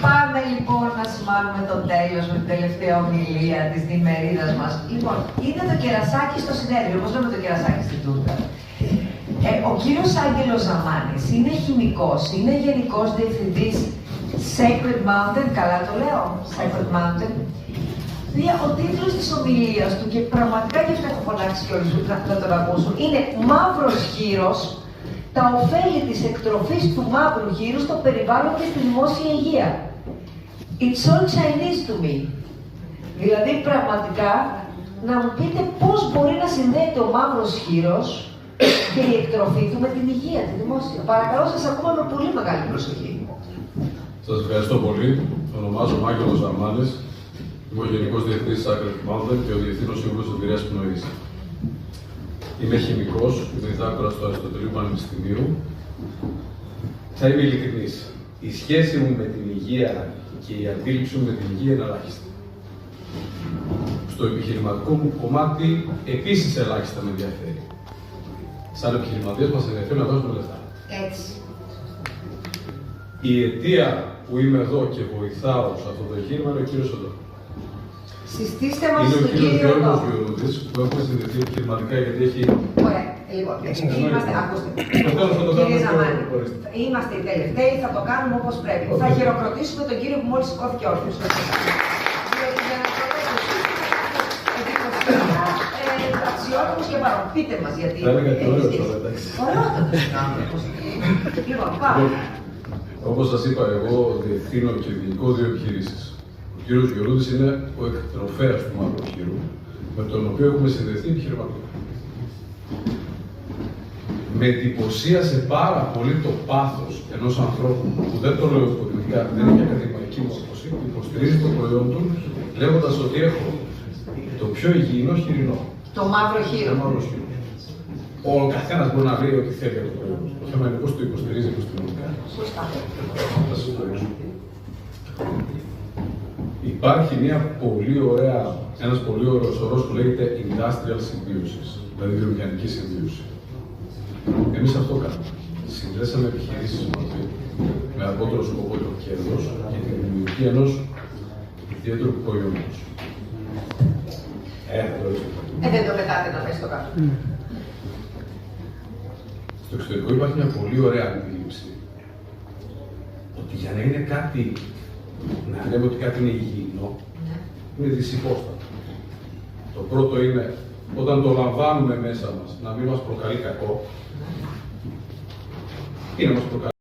Πάμε λοιπόν να σημάνουμε το τέλος με την τελευταία ομιλία της διημερίδας μας. Λοιπόν, είναι το κερασάκι στο συνέδριο, όπως λέμε το κερασάκι στην τούρτα. Ο κύριος Άγγελος Ζαμάνης είναι χημικός, είναι γενικός διευθυντής Sacred Mountain, καλά το λέω, Sacred Mountain. Ο τίτλος της ομιλίας του, και πραγματικά και αυτό έχω φωνάξει και όλους να τον ακούσουν, είναι «Μαύρος γύρος, τα ωφέλη της εκτροφής του μαύρου γύρου στο περιβάλλον και στη δημόσια υγεία». It's all Chinese to me. Δηλαδή, πραγματικά, να μου πείτε πώς μπορεί να συνδέεται ο μαύρος γύρος και η εκτροφή του με την υγεία, τη δημόσια. Παρακαλώ, σας ακούμε με πολύ μεγάλη προσοχή. Σας ευχαριστώ πολύ. Ονομάζομαι Άγγελος Ζαμάνης. Είμαι ο Γενικός Διευθυντής της Sacred Mountain και ο Διευθύνων Σύμβουλος Εταιρείας Πνοής. Είμαι χημικός, διδάκτορας του Αριστοτελείου Πανεπιστημίου. Θα είμαι ειλικρινής. Η σχέση μου με την υγεία και η αντίληψη μου με την υγεία είναι ελάχιστη. Στο επιχειρηματικό μου κομμάτι επίσης ελάχιστα με ενδιαφέρει. Σαν επιχειρηματίες μας ενδιαφέρει να δώσουμε λεφτά. Έτσι. Η αιτία που είμαι εδώ και βοηθάω σε αυτό το εγχείρημα είναι ο κύριος εδώ. Συστήστε μας είναι τον κύριο Γιώργος εδώ. Γιωργούδης, που έχουμε συνδεθεί επιχειρηματικά γιατί έχει... Ωραία, λοιπόν, είμαστε, ακούστε. Κύριε Ζαμάνη, είμαστε οι τελευταίοι, θα το κάνουμε όπως πρέπει. Θα χειροκροτήσουμε τον κύριο που μόλις σηκώθηκε όρθιος. Αξιότιμος και παρόν. Πείτε μας γιατί... Θα έλεγα και ωραίος τώρα, εντάξει. Ωραιότατος. Λοιπόν, πάμε. Όπως σας είπα, εγώ διευθύνω και διοικώ δύο επιχειρήσεις. Ο κύριος Γιωργούδης είναι ο εκτροφέας του μαύρου χείρου, με τον οποίο έχουμε συνδεθεί επιχειρηματικά. Με εντυπωσίασε πάρα πολύ το πάθος ενός ανθρώπου που δεν το λέω υποτιμητικά, δεν έχει ακαδημαϊκή μόρφωση, που υποστηρίζει το προϊόν του, λέγοντας ότι έχω το πιο υγιεινό χοιρινό. Το μαύρο χείρο. Το μαύρο χείρο. Ο καθένας μπορεί να λέει ό,τι θέλει από το προϊόν. Το θέμα είναι πώς το υποστηρίζει επιστημονικά. Σωστά. Θα σας το ρίξω. Υπάρχει ένας πολύ ωραίος όρος που λέγεται Industrial Symbiosis, δηλαδή βιομηχανική συμβίωση. Εμείς αυτό κάνουμε. Συνδέσαμε επιχειρήσεις μαζί με αργότερο σκοπό το κέρδος και την δημιουργία ενός ιδιαίτερου προϊόντος. Δεν το πετάτε να πέσει το κάτω. Στο εξωτερικό υπάρχει μια πολύ ωραία αντίληψη ότι για να είναι κάτι, να λέμε ότι κάτι είναι υγιεινό, είναι δυσυπόστατο. Το πρώτο είναι όταν το λαμβάνουμε μέσα μας να μην μας προκαλεί κακό ή να μας προκαλεί